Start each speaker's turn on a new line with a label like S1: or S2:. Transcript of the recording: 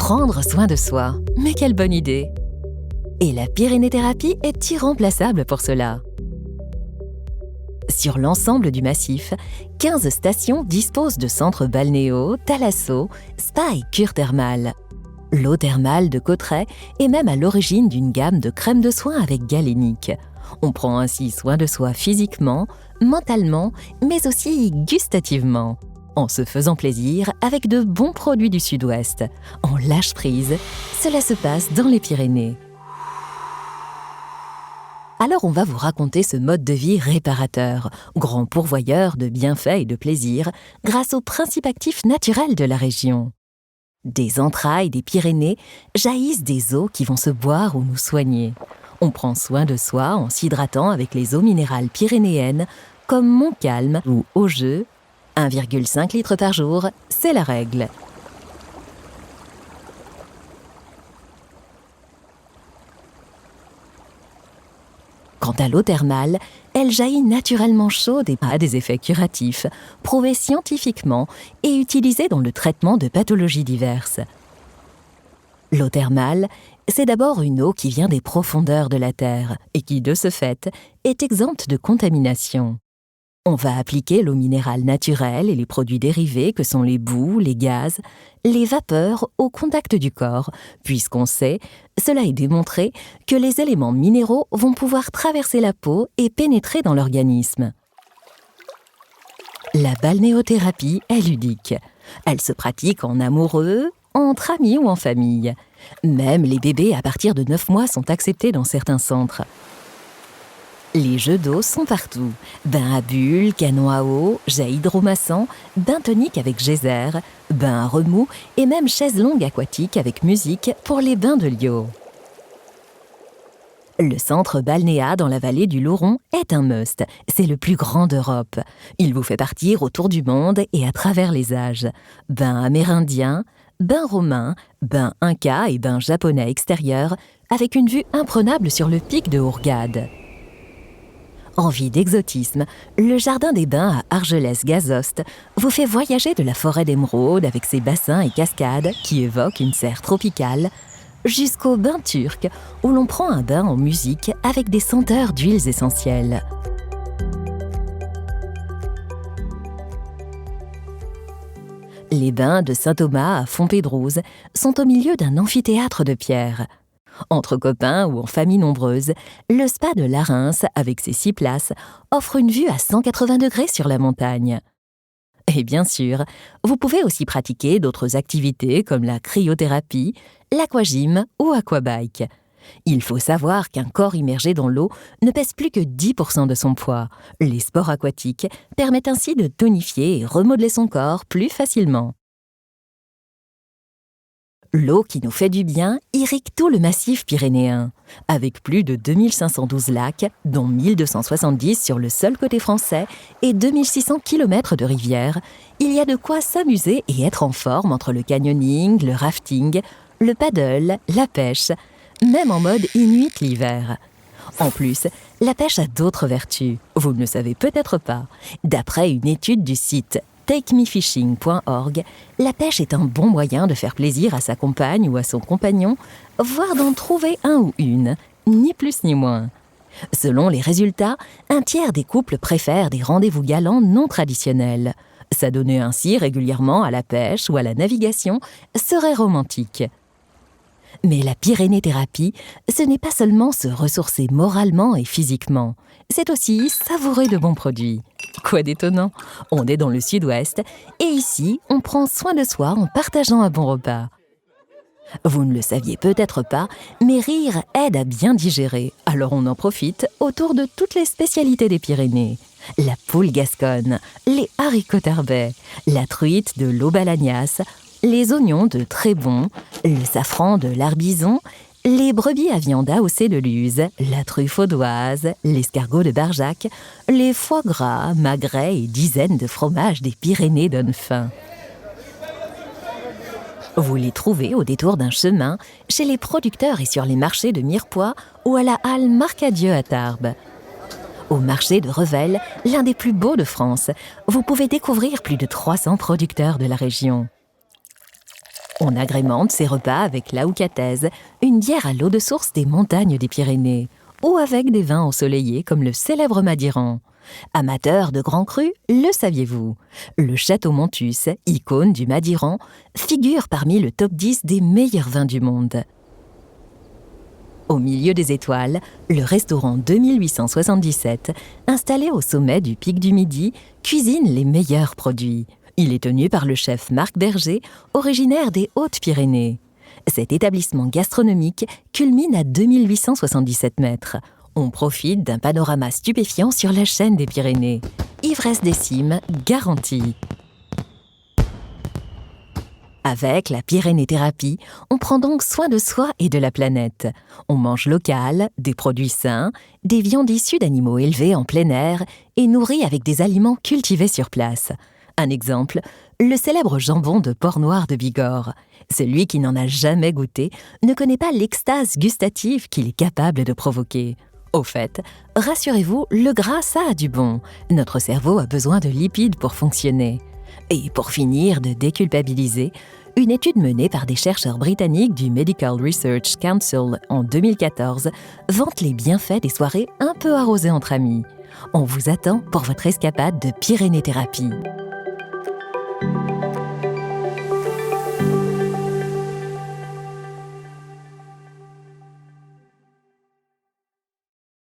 S1: Prendre soin de soi, mais quelle bonne idée! Et la pyrénéthérapie est irremplaçable pour cela. Sur l'ensemble du massif, 15 stations disposent de centres balnéaux, thalassos, spas et cures thermales. L'eau thermale de Cauterets est même à l'origine d'une gamme de crèmes de soins avec galénique. On prend ainsi soin de soi physiquement, mentalement, mais aussi gustativement. En se faisant plaisir avec de bons produits du Sud-Ouest. On lâche prise, cela se passe dans les Pyrénées. Alors on va vous raconter ce mode de vie réparateur, grand pourvoyeur de bienfaits et de plaisir, grâce aux principes actifs naturels de la région. Des entrailles des Pyrénées jaillissent des eaux qui vont se boire ou nous soigner. On prend soin de soi en s'hydratant avec les eaux minérales pyrénéennes, comme Montcalm ou Augeux. 1,5 litre par jour, c'est la règle. Quant à l'eau thermale, elle jaillit naturellement chaude et a des effets curatifs, prouvés scientifiquement et utilisés dans le traitement de pathologies diverses. L'eau thermale, c'est d'abord une eau qui vient des profondeurs de la Terre et qui, de ce fait, est exempte de contamination. On va appliquer l'eau minérale naturelle et les produits dérivés que sont les boues, les gaz, les vapeurs au contact du corps, puisqu'on sait, cela est démontré, que les éléments minéraux vont pouvoir traverser la peau et pénétrer dans l'organisme. La balnéothérapie est ludique. Elle se pratique en amoureux, entre amis ou en famille. Même les bébés à partir de 9 mois sont acceptés dans certains centres. Les jeux d'eau sont partout. Bain à bulles, canons à eau, jet hydromassant, bain tonique avec geyser, bain à remous et même chaise longue aquatique avec musique pour les bains de Liot. Le centre Balnéa dans la vallée du Lauron est un must. C'est le plus grand d'Europe. Il vous fait partir autour du monde et à travers les âges. Bain amérindien, bain romain, bain inca et bain japonais extérieur avec une vue imprenable sur le pic de Hurghada. Envie d'exotisme, le jardin des bains à Argelès-Gazost vous fait voyager de la forêt d'émeraude avec ses bassins et cascades qui évoquent une serre tropicale, jusqu'au bain turc où l'on prend un bain en musique avec des senteurs d'huiles essentielles. Les bains de Saint-Thomas à Fontpédrouse sont au milieu d'un amphithéâtre de pierre. Entre copains ou en famille nombreuse, le spa de Larens, avec ses 6 places, offre une vue à 180 degrés sur la montagne. Et bien sûr, vous pouvez aussi pratiquer d'autres activités comme la cryothérapie, l'aquagym ou aquabike. Il faut savoir qu'un corps immergé dans l'eau ne pèse plus que 10% de son poids. Les sports aquatiques permettent ainsi de tonifier et remodeler son corps plus facilement. L'eau qui nous fait du bien irrigue tout le massif pyrénéen. Avec plus de 2512 lacs, dont 1270 sur le seul côté français et 2600 km de rivières, il y a de quoi s'amuser et être en forme entre le canyoning, le rafting, le paddle, la pêche, même en mode inuit l'hiver. En plus, la pêche a d'autres vertus. Vous ne le savez peut-être pas. D'après une étude du site takemefishing.org, la pêche est un bon moyen de faire plaisir à sa compagne ou à son compagnon, voire d'en trouver un ou une, ni plus ni moins. Selon les résultats, un tiers des couples préfèrent des rendez-vous galants non traditionnels. S'adonner ainsi régulièrement à la pêche ou à la navigation serait romantique. Mais la pyrénéthérapie, ce n'est pas seulement se ressourcer moralement et physiquement, c'est aussi savourer de bons produits. Quoi d'étonnant, on est dans le Sud-Ouest et ici, on prend soin de soi en partageant un bon repas. Vous ne le saviez peut-être pas, mais rire aide à bien digérer, alors on en profite autour de toutes les spécialités des Pyrénées. La poule gasconne, les haricots tarbais, la truite de l'Aubalagnas, les oignons de Trébon, le safran de l'Arbizon, les brebis à viande AOC de Luz, la truffe audoise, l'escargot de Barjac, les foie gras, magrets et dizaines de fromages des Pyrénées donnent faim. Vous les trouvez au détour d'un chemin, chez les producteurs et sur les marchés de Mirepoix ou à la halle Marcadieu à Tarbes. Au marché de Revel, l'un des plus beaux de France, vous pouvez découvrir plus de 300 producteurs de la région. On agrémente ses repas avec l'Aucatese, une bière à l'eau de source des montagnes des Pyrénées, ou avec des vins ensoleillés comme le célèbre Madiran. Amateur de grands crus, le saviez-vous? Le Château Montus, icône du Madiran, figure parmi le top 10 des meilleurs vins du monde. Au milieu des étoiles, le restaurant 2877, installé au sommet du pic du Midi, cuisine les meilleurs produits. Il est tenu par le chef Marc Berger, originaire des Hautes-Pyrénées. Cet établissement gastronomique culmine à 2877 mètres. On profite d'un panorama stupéfiant sur la chaîne des Pyrénées. Ivresse des cimes garantie. Avec la Pyrénéthérapie, on prend donc soin de soi et de la planète. On mange local, des produits sains, des viandes issues d'animaux élevés en plein air et nourris avec des aliments cultivés sur place. Un exemple, le célèbre jambon de Port-Noir de Bigorre. Celui qui n'en a jamais goûté ne connaît pas l'extase gustative qu'il est capable de provoquer. Au fait, rassurez-vous, le gras, ça a du bon. Notre cerveau a besoin de lipides pour fonctionner. Et pour finir de déculpabiliser, une étude menée par des chercheurs britanniques du Medical Research Council en 2014 vante les bienfaits des soirées un peu arrosées entre amis. On vous attend pour votre escapade de Pyrénéthérapie.